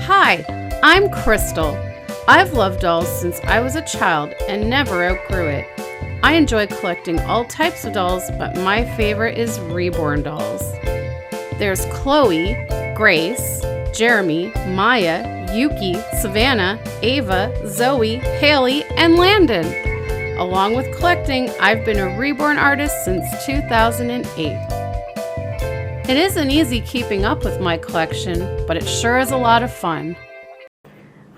Hi, I'm Krystle. I've loved dolls since I was a child and never outgrew it. I enjoy collecting all types of dolls, but my favorite is Reborn dolls. There's Chloe, Grace, Jeremy, Maya, Yuki, Savannah, Ava, Zoe, Haley, and Landon. Along with collecting, I've been a Reborn artist since 2008. It isn't easy keeping up with my collection, but it sure is a lot of fun.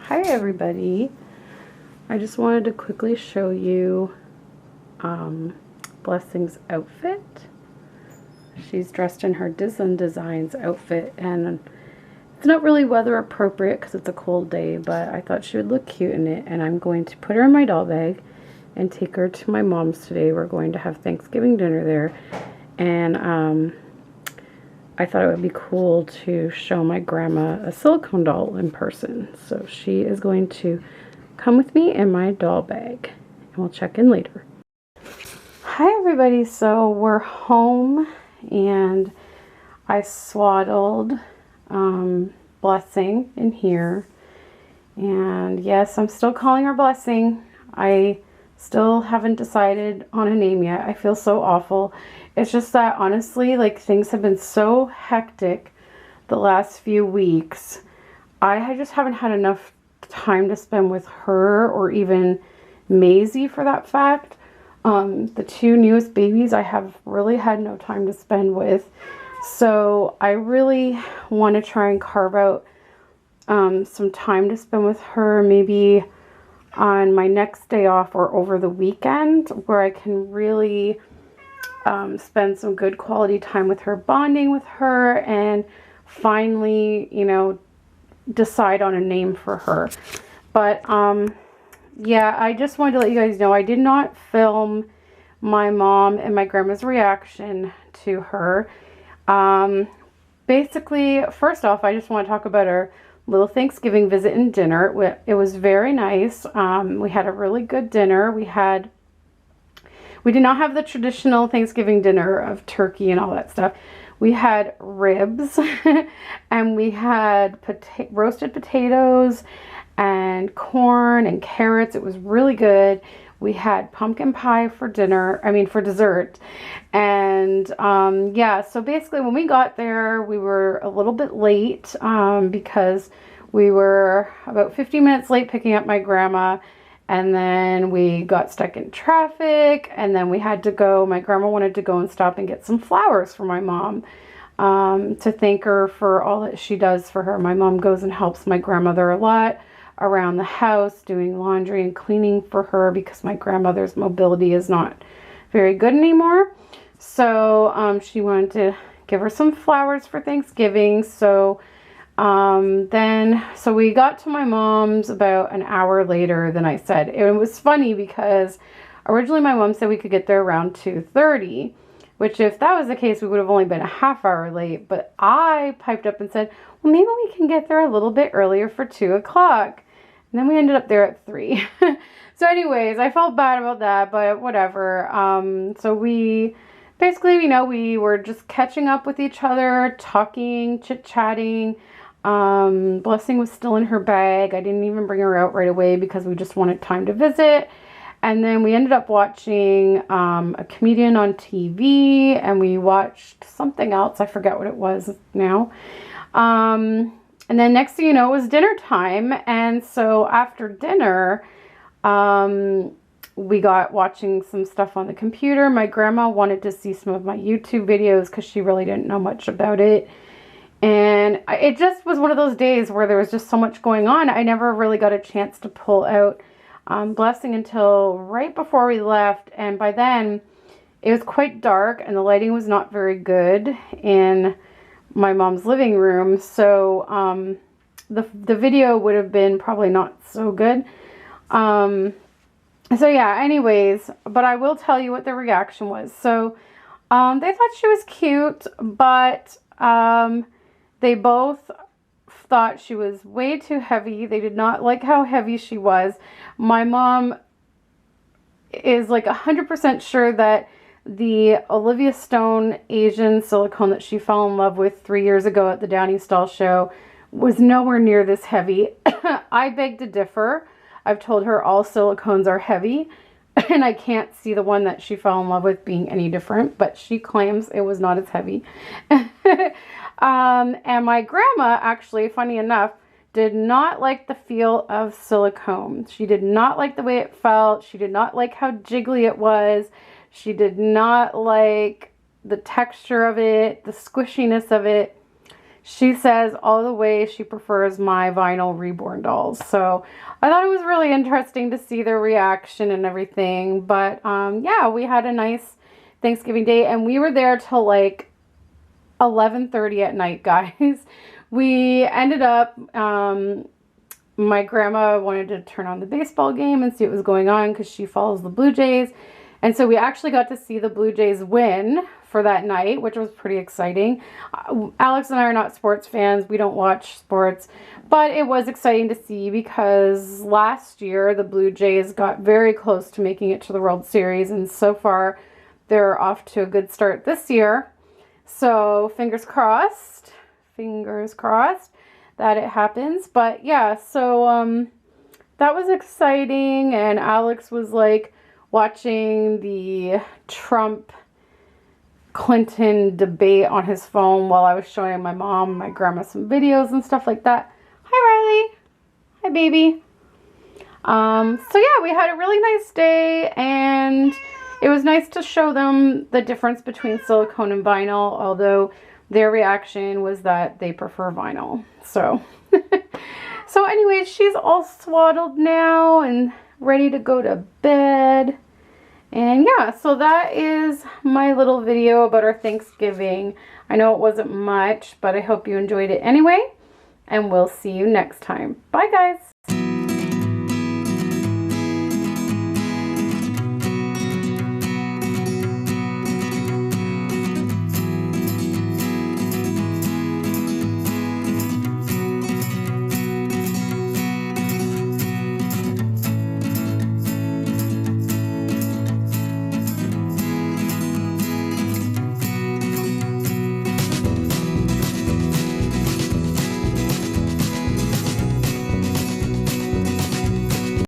Hi everybody. I just wanted to quickly show you Blessing's outfit. She's dressed in her Disney Designs outfit, and it's not really weather appropriate because it's a cold day, but I thought she would look cute in it, and I'm going to put her in my doll bag and take her to my mom's today. We're going to have Thanksgiving dinner there, and I thought it would be cool to show my grandma a silicone doll in person. So she is going to come with me in my doll bag, and we'll check in later. Hi everybody, so we're home and I swaddled Blessing in here, and yes, I'm still calling her Blessing. I still haven't decided on a name yet. I feel so awful. It's just that honestly, like, things have been so hectic the last few weeks. I just haven't had enough time to spend with her, or even Maisie for that fact. The two newest babies I have really had no time to spend with. So I really want to try and carve out some time to spend with her, maybe on my next day off or over the weekend, where I can really spend some good quality time with her, bonding with her, and finally, you know, decide on a name for her. But yeah, I just wanted to let you guys know I did not film my mom and my grandma's reaction to her. Basically, first off, I just want to talk about our little Thanksgiving visit and dinner. It was very nice. We had a really good dinner. We did not have the traditional Thanksgiving dinner of turkey and all that stuff. We had ribs and we had roasted potatoes and corn and carrots. It was really good. We had pumpkin pie for dessert. And yeah, so basically when we got there, we were a little bit late because we were about 15 minutes late picking up my grandma. And then we got stuck in traffic, and then we had to go. My grandma wanted to go and stop and get some flowers for my mom to thank her for all that she does for her. My mom goes and helps my grandmother a lot around the house, doing laundry and cleaning for her, because my grandmother's mobility is not very good anymore. So she wanted to give her some flowers for Thanksgiving. So so we got to my mom's about an hour later than I said. It was funny because originally my mom said we could get there around 2:30, which if that was the case, we would have only been a half hour late. But I piped up and said, well, maybe we can get there a little bit earlier for 2 o'clock. And then we ended up there at 3. So anyways, I felt bad about that, but whatever. So we basically, you know, we were just catching up with each other, talking, chit-chatting. Blessing was still in her bag. I didn't even bring her out right away because we just wanted time to visit. And then we ended up watching a comedian on TV, and we watched something else. I forget what it was now. And then next thing you know, it was dinner time. And so after dinner, we got watching some stuff on the computer. My grandma wanted to see some of my YouTube videos because she really didn't know much about it. And it just was one of those days where there was just so much going on. I never really got a chance to pull out Blessing until right before we left. And by then, it was quite dark and the lighting was not very good in my mom's living room. So the video would have been probably not so good. So yeah, anyways, but I will tell you what the reaction was. So they thought she was cute, but they both thought she was way too heavy. They did not like how heavy she was. My mom is like 100% sure that the Olivia Stone Asian silicone that she fell in love with 3 years ago at the Downey Stall show was nowhere near this heavy. I beg to differ. I've told her all silicones are heavy, and I can't see the one that she fell in love with being any different, but she claims it was not as heavy. And my grandma, actually, funny enough, did not like the feel of silicone. She did not like the way it felt. She did not like how jiggly it was. She did not like the texture of it, the squishiness of it. She says all the way she prefers my vinyl Reborn dolls. So I thought it was really interesting to see their reaction and everything. But yeah, we had a nice Thanksgiving day, and we were there till like 11:30 at night, guys. We ended up, my grandma wanted to turn on the baseball game and see what was going on because she follows the Blue Jays. And so we actually got to see the Blue Jays win for that night, which was pretty exciting. Alex and I are not sports fans. We don't watch sports. But it was exciting to see because last year the Blue Jays got very close to making it to the World Series. And so far they're off to a good start this year. So fingers crossed that it happens. But yeah, so that was exciting. And Alex was like watching the Trump Clinton debate on his phone while I was showing my mom and my grandma some videos and stuff like that. Hi, Riley. Hi, baby. So yeah, we had a really nice day, and it was nice to show them the difference between silicone and vinyl, although their reaction was that they prefer vinyl. So, so anyways, she's all swaddled now and ready to go to bed. And yeah, so that is my little video about our Thanksgiving. I know it wasn't much, but I hope you enjoyed it anyway. And we'll see you next time. Bye, guys.